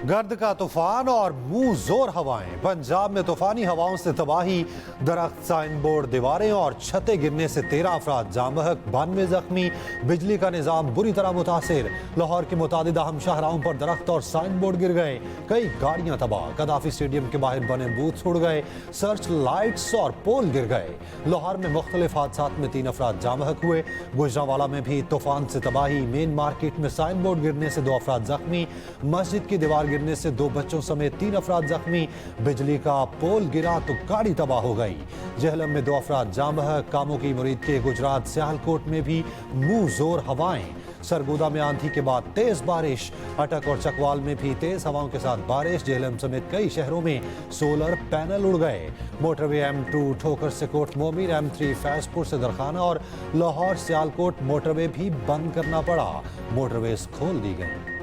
गर्द का तूफान और मुंह जोर हवाएं। पंजाब में तूफानी हवाओं से तबाही, दरख्त, साइन बोर्ड, दीवारें और छतें गिरने से 13 अफराद जाम बहक, 92 जख्मी। बिजली का निजाम बुरी तरह मुतासिर। लाहौर के मुतादिद अहम शाहराहों पर दरख्त और साइन बोर्ड गिर गए। कई गाड़ियां तबाह। कदाफी स्टेडियम के बाहर बने बूथ उड़ गए। सर्च लाइट्स और पोल गिर गए। लाहौर में मुख्तलिफ हादसात में 3 अफराद जाम बहक हुए। गुजरांवाला में भी तूफान से तबाही। मेन मार्केट में साइन बोर्ड गिरने से 2 अफराद जख्मी। मस्जिद की दीवार गिरने से 2 बच्चों समेत 3 अफराद जख्मी। बिजली का पोल गिरा तो गाड़ी तबाह हो गई। जहलम में 2 अफराद जाम बहक। कामों की मुरीद के गुजरात सियालकोट में भी मुंह जोर हवाएं। सरगोदा में आंधी के बाद तेज बारिश। अटक और चकवाल में भी तेज हवाओं के साथ बारिश। जहलम समेत कई शहरों में सोलर पैनल उड़ गए। मोटरवे M2 ठोकर से कोट मोमिन, M3 फैजपुर से दरखाना और लाहौर सियालकोट मोटरवे भी बंद करना पड़ा। मोटरवेज खोल दी गई।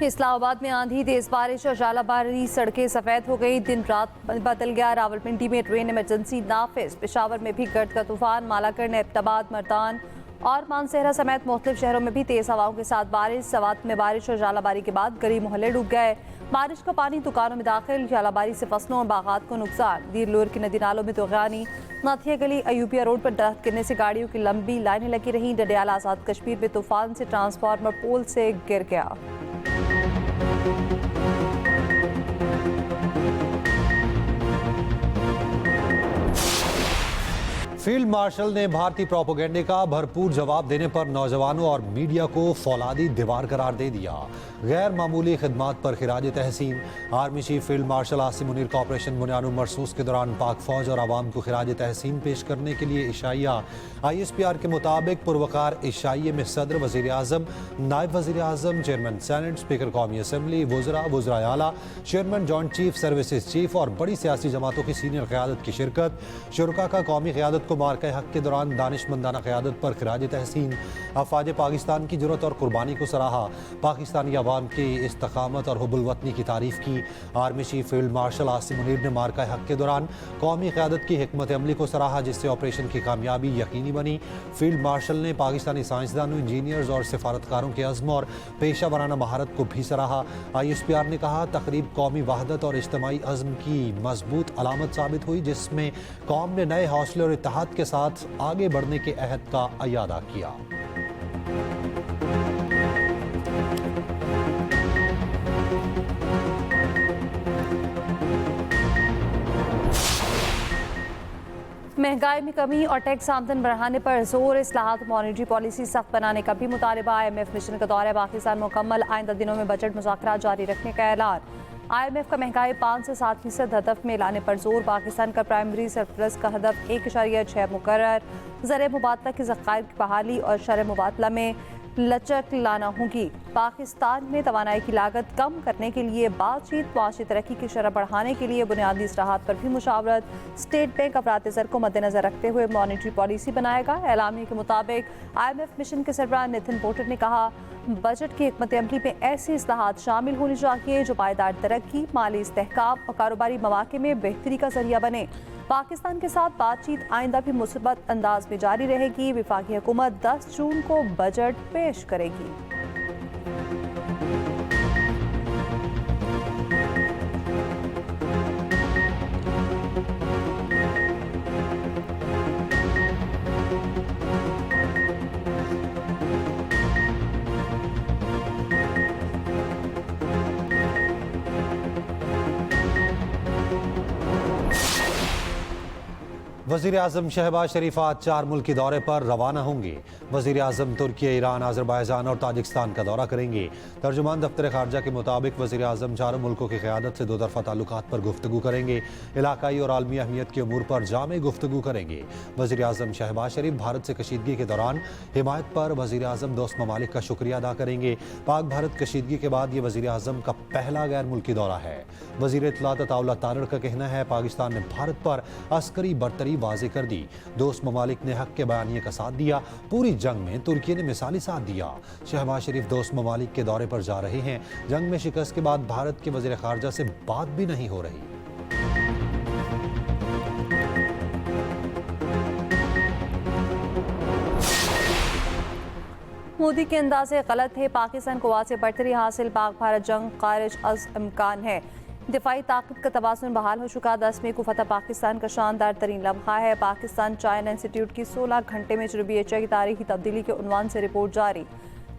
इस्लामाबाद में आंधी, तेज बारिश और जालाबारी, सड़कें सफेद हो गई। दिन रात बदल गया। रावलपिंडी में ट्रेन इमरजेंसी नाफिज। पेशावर में भी गर्द का तूफान। मालाकर, नेफ्ताबाद, मर्दान और मानसेहरा समेत मुख्तलिफ शहरों में भी तेज हवाओं के साथ बारिश। सवात में बारिश और जालाबारी के बाद गरीब मोहल्ले डूब गए। बारिश का पानी दुकानों में दाखिल। जालाबारी से फसलों और बागात को नुकसान। दीर लोर की नदी नालों में तूफानी। नाथिया गली, अयूबिया रोड पर दरख्त गिरने से गाड़ियों की लंबी लाइनें लगी रहीं। डडियाला आजाद कश्मीर में तूफान से ट्रांसफार्मर पोल से गिर गया। फील्ड मार्शल ने भारतीय प्रोपेगेंडे का भरपूर जवाब देने पर नौजवानों और मीडिया को फौलादी दीवार करार दे दिया। गैर मामूली खिदमात पर खिराज तहसीन। Army chief field marshal Asim Munir का ऑपरेशन बुनियानुल मरसूस के दौरान पाक फौज और आवाम को खिराज तहसीन पेश करने के लिए इशाइया। ISPR के मुताबिक पुरवकार इशाइये में सदर, वज़ीर आज़म, नायब वज़ीर आज़म, चेयरमैन सेनेट, स्पीकर कौमी असम्बली, वज़राए आला, chairman joint chief services chief और बड़ी सियासी जमातों की सीनियर क़यादत की शिरकत। शुरका का कौमी क़यादत को मार्का हक के दौरान दानिशमंदाना क़यादत पर खिराज तहसीन। अफवाज पाकिस्तान की जुर्रत और कुर्बानी को सराहा। पाकिस्तानी अवाम की इस्तकामत और हुब्बुल वतनी की तारीफ की। Army chief field marshal Asim Munir ने मार्का हक के दौरान कौमी क़यादत की हिकमत अमली को सराहा, जिससे ऑपरेशन की कामयाबी यकीनी बनी। फील्ड मार्शल ने पाकिस्तानी साइंसदानों, इंजीनियर्स और सिफारतकारों के अज़्म और पेशा वराना महारत को भी सराहा। ISPR ने कहा, तकरीब कौमी वहदत और इज्तिमाई अज़्म की मजबूत अलामत साबित हुई, जिसमें कौम ने नए हौसले और इत्तेहाद के साथ आगे बढ़ने के अहद का अयादा किया। महंगाई में कमी और टैक्स आमदन बढ़ाने पर जोर। इस्लाहात, मॉनेटरी पॉलिसी सख्त बनाने का भी मुतालबा। IMF मिशन का दौरा पाकिस्तान मुकम्मल। आइंदा दिनों में बजट मुज़ाकरात जारी रखने का ऐलान। IMF का महंगाई 5 से 7% हदफ में लाने पर जोर। पाकिस्तान का प्राइमरी सरप्लस का हदफ 1.6 मुकर्रर। ज़र मुबादला के ज़खायर की बहाली और शरह मुबादला में लचक लाना होगी। पाकिस्तान में तवानाई की लागत कम करने के लिए बातचीत। माशी तरक्की की शरह बढ़ाने के लिए बुनियादी इस्लाहात पर भी मुशावरत। स्टेट बैंक अफरात ज़र को मद्देनजर रखते हुए मॉनेटरी पॉलिसी बनाएगा। एलामिया के मुताबिक IMF मिशन के सरबराह नितिन पोर्टर ने कहा, बजट की हिकमत अमली में ऐसी इस्लाहात शामिल होनी चाहिए जो पायदार तरक्की, माली इस्तेहकाम और कारोबारी मौके में बेहतरी का जरिया बने। पाकिस्तान के साथ बातचीत आइंदा भी मुस्बत अंदाज में जारी रहेगी। वफाकी हुकूमत 10 जून को बजट पेश करेगी। वज़ीर आज़म शहबाज शरीफ आज 4 मुल्की दौरे पर रवाना होंगे। वज़ीर आज़म तुर्की, ईरान, अज़रबैजान और ताजिकिस्तान का दौरा करेंगे। तर्जुमान दफ्तर खारजा के मुताबिक वज़ीर आज़म 4 मुल्कों की क़यादत से 2 तरफ़ा ताल्लुकात पर गुफ्तगू करेंगे। इलाकाई और आलमी अहमियत के अमूर पर जामे गुफ्तगू करेंगे। वज़ीर आज़म शहबाज शरीफ भारत से कशीदगी के दौरान हिमायत पर वज़ीर आज़म दोस्त ममालिक का शुक्रिया अदा करेंगे। पाक भारत कशीदगी के बाद ये वज़ीर आज़म का पहला गैर मुल्की दौरा है। वज़ीर इत्तलात अताउल्लाह तारड़ का कहना है, पाकिस्तान ने भारत पर अस्करी बरतरी वाज़ेह कर दी। दोस्त ममालिक ने हक के बयानिए का साथ दिया। पूरी जंग में तुर्की ने मिसाली साथ दिया। शहबाज शरीफ दोस्त ममालिक के दौरे पर जा रहे हैं। जंग में शिकस्त के बाद भारत के वज़ीर ख़ारजा से बात भी नहीं हो रही। मोदी के अंदाजे गलत है। पाकिस्तान को वासे बढ़तरी हासिल, पाक भारत जंग खारिज अज इम्कान है। दिफाई ताकत का तवाज़ुन बहाल हो चुका। 10 मई को फतह पाकिस्तान का शानदार तरीन लम्हा है। पाकिस्तान चाइना इंस्टीट्यूट की 16 घंटे में जनूबी एशिया की तारीखी तब्दीली के उन्वान से रिपोर्ट जारी।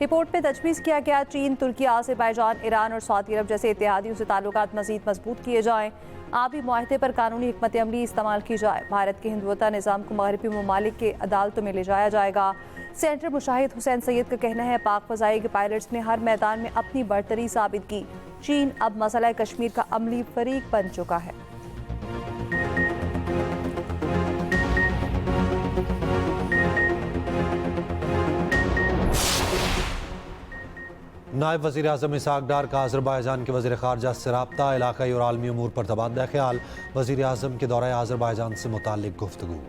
रिपोर्ट में तजवीज़ किया गया चीन, तुर्की, आज़रबाईजान, ईरान और सऊदी अरब जैसे इत्तेहादियों से ताल्लुकात मज़ीद मजबूत किए जाएँ। आबी मुआहदे पर कानूनी हिकमत अमली इस्तेमाल की जाए। भारत के हिंदुत्व निज़ाम को मगरबी ममालिक के अदालतों में ले जाया जाएगा। सेंटर मुशाहिद हुसैन सैयद का कहना है पाक फ़ज़ाई के पायलट्स ने हर मैदान में अपनी बढ़तरी साबित की। चीन अब मसला कश्मीर का अमली फरीक बन चुका है। नायब वज़ीर आज़म इसहाक डार का आज़रबाईजान के वज़ीर ख़ारजा से रब्ता, इलाक़ाई और आलमी अमूर पर तबादला ख्याल। वज़ीर आज़म के दौरे आज़रबाईजान से मुताल्लिक़ गुफ्तगू।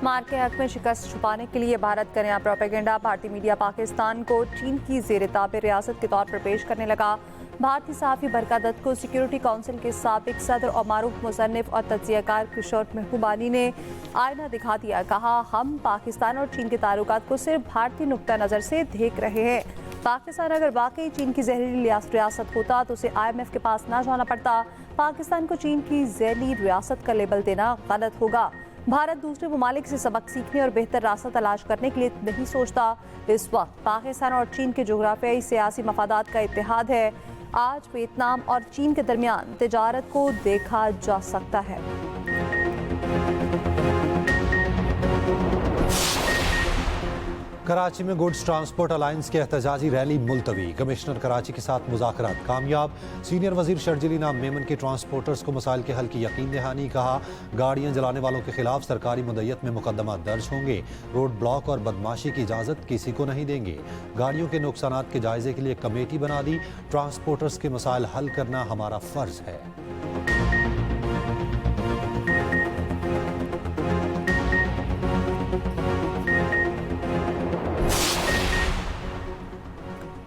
मार के हक में शिकस्त छुपाने के लिए भारत का नया प्रोपेगेंडा। भारतीय मीडिया पाकिस्तान को चीन की ज़ेर ताबे रियासत के तौर पर पेश करने लगा। भारतीय सहाफ़ी बरका दत्त को सिक्योरिटी काउंसिल के साबिक सदर और मारूफ मुसन्निफ और तज्ज़ियाकार किशोर महबूबानी ने आईना दिखा दिया। कहा, हम पाकिस्तान और चीन के ताल्लुकात को सिर्फ भारतीय नुक्ता नज़र से देख रहे हैं। पाकिस्तान अगर वाकई चीन की जहरीली रियासत होता तो उसे IMF के पास ना जाना पड़ता। पाकिस्तान को चीन की जहरीली रियासत का लेबल देना गलत होगा। भारत दूसरे ममालिक से सबक सीखने और बेहतर रास्ता तलाश करने के लिए नहीं सोचता। इस वक्त पाकिस्तान और चीन के जोग्राफियाई सियासी मफादात का इत्तेहाद है। आज वियतनाम और चीन के दरमियान तिजारत को देखा जा सकता है। कराची में गुड्स ट्रांसपोर्ट अलायंस की एहतजाजी रैली मुलतवी। कमिश्नर कराची के साथ मुज़ाकरात कामयाब। सीनियर वजीर शर्जिल इनाम मेमन के ट्रांसपोर्टर्स को मसाइल के हल की यकीन दहानी। कहा, गाड़ियां जलाने वालों के खिलाफ सरकारी मुद्दत में मुकदमा दर्ज होंगे। रोड ब्लॉक और बदमाशी की इजाज़त किसी को नहीं देंगे। गाड़ियों के नुकसानात के जायजे के लिए कमेटी बना दी। ट्रांसपोर्टर्स के मसाइल हल करना हमारा फ़र्ज है।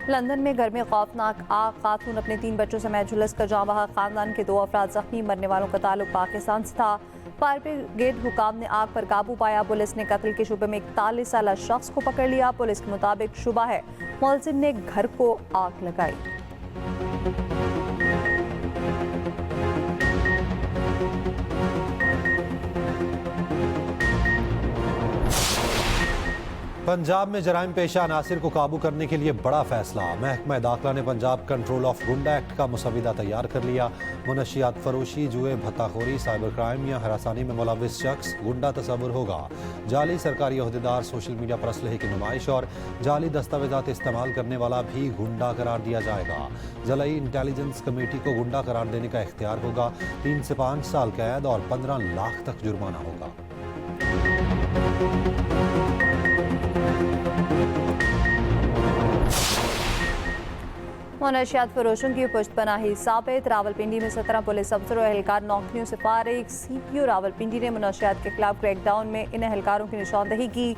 लंदन में घर में खौफनाक आग, खातून अपने 3 बच्चों समेत झुलस कर जाँ बहक। खानदान के 2 अफराद जख्मी। मरने वालों का ताल्लुक पाकिस्तान से था। फायर ब्रिगेड हुकाम ने आग पर काबू पाया। पुलिस ने कत्ल के शुबे में 41 साला शख्स को पकड़ लिया। पुलिस के मुताबिक शुबा है मुलजिम ने घर को आग लगाई। पंजाब में जराइम पेशा अनासिर को काबू करने के लिए बड़ा फैसला। महकमा दाखिला ने पंजाब कंट्रोल ऑफ गुंडा एक्ट का मुसविदा तैयार कर लिया। मुनशियात फरोशी, जुए, भत्ताखोरी, साइबर क्राइम या हरासानी में मुलविस शख्स गुंडा तस्वुर होगा। जाली सरकारी ओहदेदार, सोशल मीडिया पर असलहे की नुमाइश और जाली दस्तावेजात इस्तेमाल करने वाला भी गुंडा करार दिया जाएगा। जलाई इंटेलिजेंस कमेटी को गुंडा करार देने का इख्तियार होगा। 3 से 5 साल कैद और 15 लाख तक जुर्माना होगा। मुनशियात फरोशों की पुश्तपनाही साबित। रावलपिंडी में 17 पुलिस अफसर और एहलकार नौकरियों से फारिग। CPO रावलपिंडी ने मुनशियात के खिलाफ क्रैकडाउन में इन एहलकारों की निशानदही की।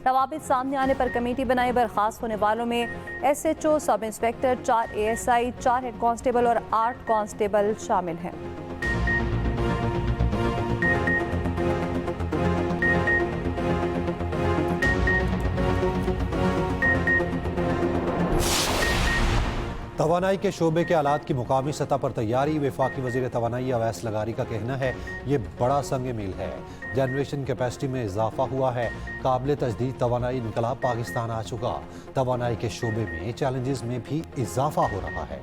रवाबित सामने आने पर कमेटी बनाई। बर्खास्त होने वालों में SHO, sub inspector, 4 ASI, 4 head constable और 8 कांस्टेबल शामिल हैं। तवानाई के शोबे के आलात की मुकामी सतह पर तैयारी। वफाकी वजीर तवानाई अवैस लगारी का कहना है ये बड़ा संग मील है। जनरेशन कैपेसिटी में इजाफा हुआ है। काबिल तजदीद तवानाई इनकलाब पाकिस्तान आ चुका। तवानाई के शोबे में चैलेंजेस में भी इजाफा हो रहा है।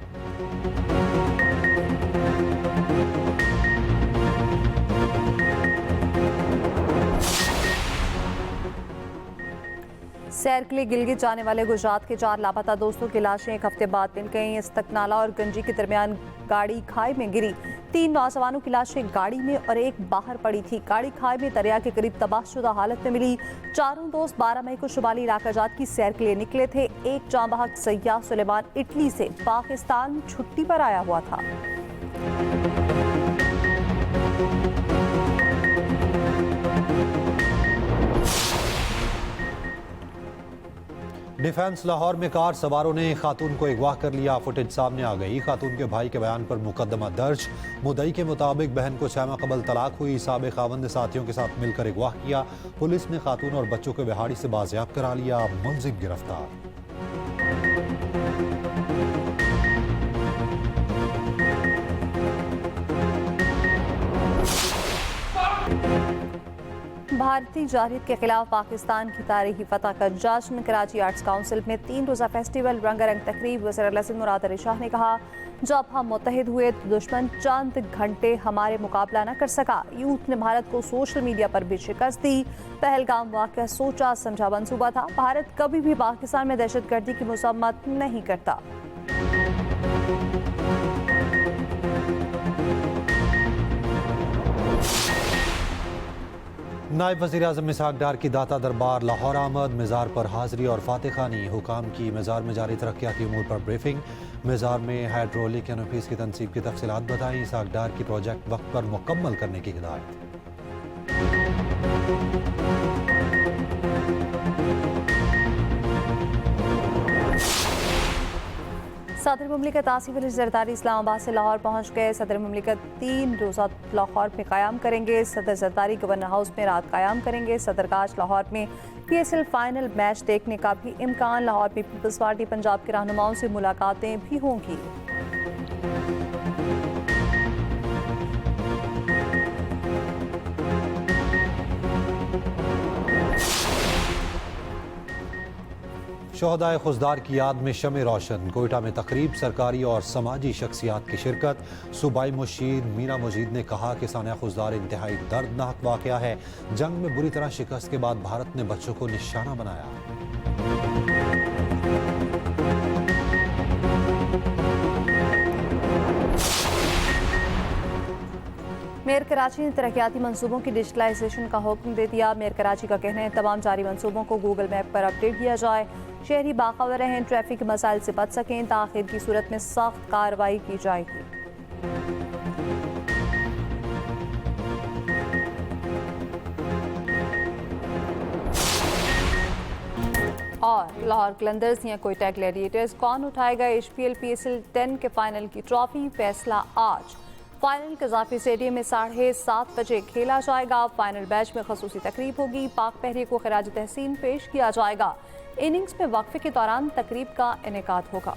सैर के लिए गिलगित जाने वाले गुजरात के 4 लापता दोस्तों की लाशें 1 हफ्ते बाद मिल गईं। इस्तकनाला और गंजी के दरमियान गाड़ी खाई में गिरी। 3 नौजवानों की लाशें गाड़ी में और 1 बाहर पड़ी थी। गाड़ी खाई में दरिया के करीब तबाहशुदा हालत में मिली। चारों दोस्त 12 मई को शुमाली इलाका जात की सैर के लिए निकले थे। एक जाँ बहक सयाह सुलेमान इटली से पाकिस्तान छुट्टी पर आया हुआ था। डिफेंस लाहौर में कार सवारों ने खातून को अगवा कर लिया। फुटेज सामने आ गई। खातून के भाई के बयान पर मुकदमा दर्ज। मुद्दई के मुताबिक बहन को 6 माह कबल तलाक हुई। साबिक खावंद साथियों के साथ मिलकर अगवा किया। पुलिस ने खातून और बच्चों को बिहाड़ी से बाजियाब करा लिया। मुलजिम गिरफ्तार। भारतीय जारहित के खिलाफ पाकिस्तान की तारीखी फतह का जश्न। कराची आर्ट्स काउंसिल में 3 रोज़ा फेस्टिवल रंगारंग तकरीब। वज़ीर मुराद अली शाह ने कहा, जब हम मुत्तहिद हुए तो दुश्मन चंद घंटे हमारे मुकाबला न कर सका। यूथ ने भारत को सोशल मीडिया पर भी शिकस्त दी। पहलगाम वाक़या सोचा समझा मंसूबा था। भारत कभी भी पाकिस्तान में दहशतगर्दी की मज़म्मत नहीं करता। नायब वज़ीर आज़म इसहाक डार की दाता दरबार लाहौर आमद। मज़ार पर हाज़री और फातह खानी। हुकाम की मज़ार में जारी तरक्याती उमूर पर ब्रीफिंग। मज़ार में हाइड्रोलिक एनओपीज़ की तनसीब की तफसीलात बताई। इसहाक डार की प्रोजेक्ट वक्त पर मुकम्मल करने की हिदायत। सदर मुमलिकत आसिफ अली जरदारी इस्लामाबाद से लाहौर पहुंच गए। सदर मुमलिकत 3 रोज़ा लाहौर में क़याम करेंगे। सदर जरदारी गवर्नर हाउस में रात क़याम करेंगे। सदरगाह लाहौर में PSL फाइनल मैच देखने का भी इम्कान। लाहौर में पीपल्स पार्टी पंजाब के रहनुमाओं से मुलाकातें भी होंगी। शोहदाए खुजदार की याद में शमे रोशन। कोयटा में तकरीब। सरकारी और समाजी शख्सियात की शिरकत। सूबाई मुशीर मीरा मजीद ने कहा कि सानिया खुजदार इंतहाई दर्दनाक वाक़या है। जंग में बुरी तरह शिकस्त के बाद भारत ने बच्चों को निशाना बनाया। मेयर कराची ने तरक्याती मंसूबों की डिजिटलाइजेशन का हुक्म दे दिया। मेयर कराची का कहना है, तमाम जारी मंसूबों को गूगल मैप पर अपडेट किया जाए। शहरी बाखबर रहें, ट्रैफिक के मसाइल से बच सकें। ताख़ीर की सूरत में सख्त कार्रवाई की जाएगी। और लाहौर कलंदर्स या कोयटा ग्लैडिएटर्स, कौन उठाएगा HPL PSL 10 के फाइनल की ट्रॉफी? फैसला आज। फाइनल कज़ाफी स्टेडियम में 7:30 बजे खेला जाएगा। फाइनल मैच में खसूसी तकरीब होगी। पाक पहरे को खराज तहसीन पेश किया जाएगा। इनिंग्स में वक्फे के दौरान तकरीब का इनेकाद होगा।